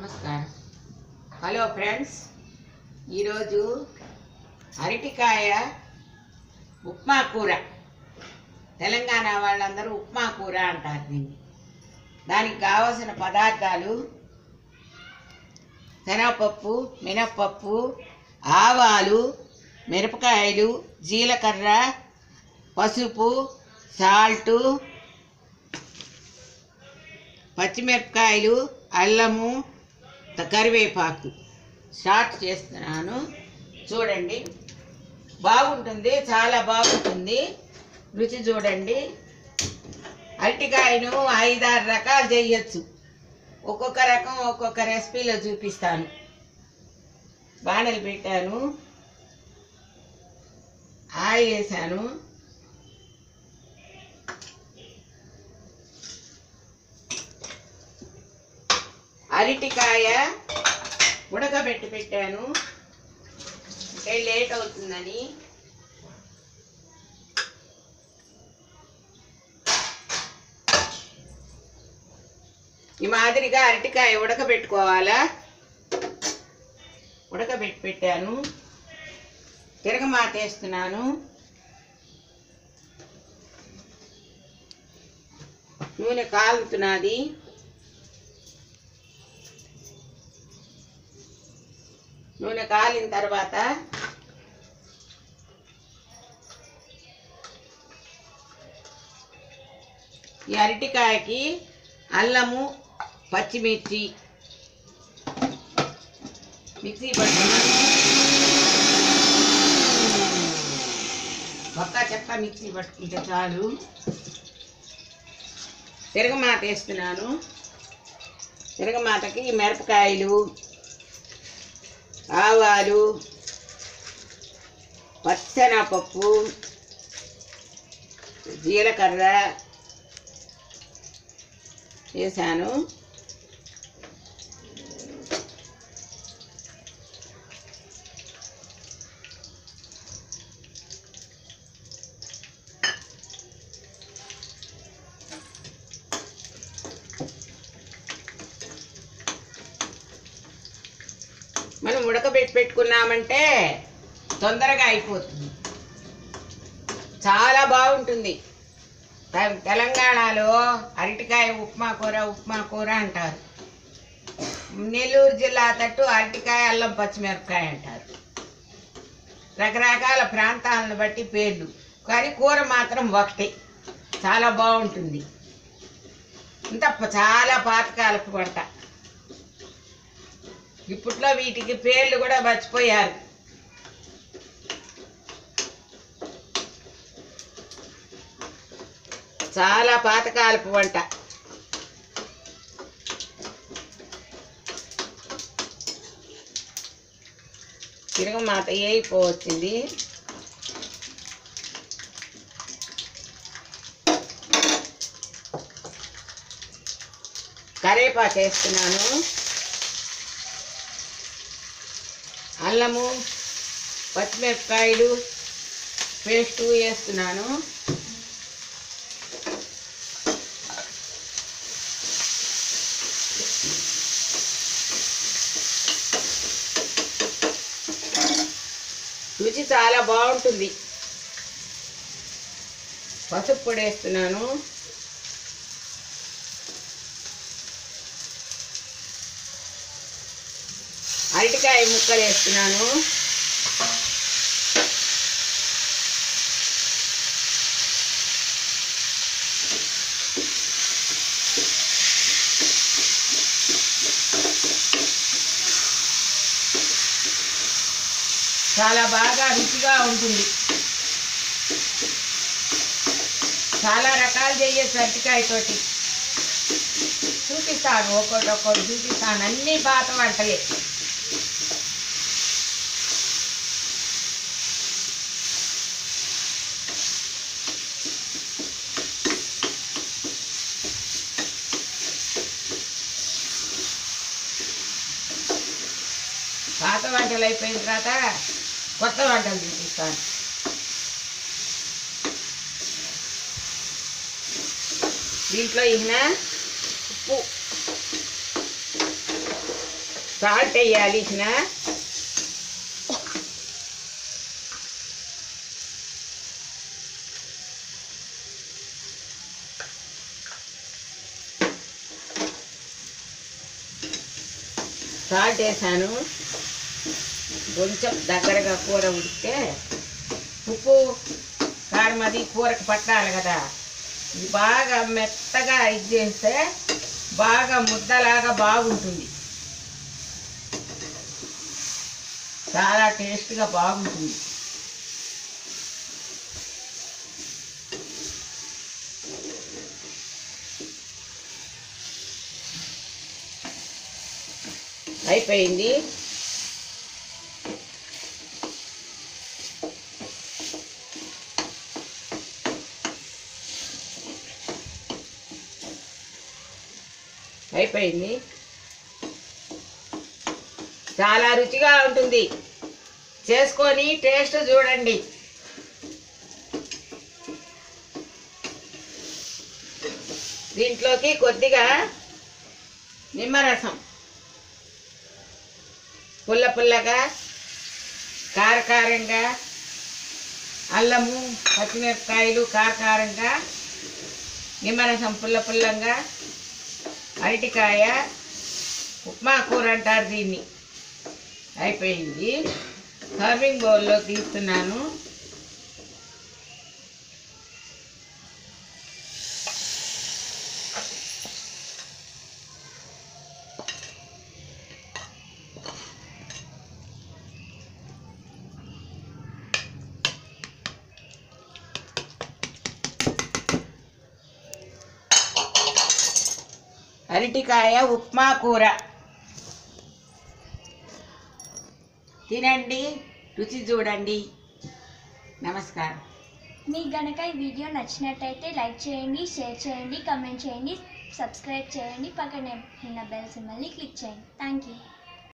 నమస్కారం. Hello friends, ఈరోజు అరటికాయ ఉప్మా కూర. తెలంగాణ వాళ్ళందరూ ఉప్మా కూర అంటారు దీన్ని. దానికి కావలసిన పదార్థాలు: శనగపప్పు, మినప్పప్పు, ఆవాలు, మిరపకాయలు, జీలకర్ర, పసుపు, సాల్టు, పచ్చిమిరపకాయలు, అల్లము, కరివేపాకు. స్టార్ట్ చేస్తున్నాను, చూడండి. బాగుంటుంది, చాలా బాగుంటుంది. రుచి చూడండి. అరటికాయను 5-6 రకాలు చేయొచ్చు. ఒక్కొక్క రకం ఒక్కొక్క రెసిపీలో చూపిస్తాను. బాణలు పెట్టాను, ఆయిల్ వేసాను. అరటికాయ ఉడకబెట్టి పెట్టాను, అంటే లేట్ అవుతుందని. ఈ మాదిరిగా అరటికాయ ఉడకబెట్టుకోవాలా. ఉడకబెట్టి పెట్టాను. తిరగమాత వేస్తున్నాను. నూనె కాలుతున్నది. నూనె కాలిన తర్వాత ఈ అరటికాయకి అల్లము, పచ్చిమిర్చి మిక్సీ పట్టుకున్నాను. ఒక్క చెక్క మిక్సీ పట్టుకుంటే చాలు. తిరగమాత వేస్తున్నాను. తిరగమాతకి మిరపకాయలు, ఆవాలు, పచ్చెనగపప్పు, జీలకర్ర వేసాను. మనం ఉడకబెట్టి పెట్టుకున్నామంటే తొందరగా అయిపోతుంది. చాలా బాగుంటుంది. తెలంగాణలో అరటికాయ ఉప్మా కూర అంటారు. నెల్లూరు జిల్లా తట్టు అరటికాయ, అల్లం, పచ్చిమిరపకాయ అంటారు. రకరకాల ప్రాంతాలను బట్టి పేర్లు, కానీ కూర మాత్రం ఒకటే. చాలా బాగుంటుంది. ఇంత చాలా పాతకాలపు వంట. ఇప్పట్లో వీటికి పేర్లు కూడా మర్చిపోయారు. చాలా పాతకాలపు వంట. తిరగమాత వేయిపోవచ్చింది. కరివేపాకు వేస్తున్నాను. అల్లము, పచ్చిమిరపకాయలు పేస్టు వేస్తున్నాను. రుచి చాలా బాగుంటుంది. పసుపు పొడి వేస్తున్నాను. అరటికాయ ముక్కలు వేస్తున్నాను. చాలా బాగా రుచిగా ఉంటుంది. చాలా రకాలు చేయొచ్చు అరటికాయతోటి. చూపిస్తాను, ఒక్కొక్కటి చూపిస్తాను. అన్నీ పాత వంటలే. పాత వంటలు అయిపోయిన తర్వాత కొత్త వంటలు చూపిస్తాను. దీంట్లో ఇహన ఉప్పు, సాల్ట్ వేయాలి. ఇచ్చిన సాల్ట్ వేసాను. కొంచెం దగ్గరగా కూర ఉడికితే ఉప్పు కారం అది కూరకు పట్టాలి కదా. ఇది బాగా మెత్తగా ఇది చేస్తే బాగా ముద్దలాగా బాగుంటుంది. చాలా టేస్ట్గా బాగుంటుంది. అయిపోయింది. అయిపోయింది. చాలా రుచిగా ఉంటుంది. చేసుకొని టేస్ట్ చూడండి. దీంట్లోకి కొద్దిగా నిమ్మరసం, పుల్ల పుల్లగా కారకారంగా, అల్లము పచ్చిమిరపకాయలు కారకారంగా, నిమ్మరసం పుల్ల పుల్లంగా, అరటికాయ ఉప్మా కూర అంటారు దీన్ని. అయిపోయింది. సర్వింగ్ బౌల్లో తీస్తున్నాను. అరటికాయ ఉప్మా కూర తినండి, రుచి చూడండి. నమస్కారం. మీకు గనక ఈ వీడియో నచ్చినట్టయితే లైక్ చేయండి, షేర్ చేయండి, కమెంట్ చేయండి, సబ్స్క్రైబ్ చేయండి, పక్కనే ఉన్న బెల్ సింబల్ని క్లిక్ చేయండి. Thank you.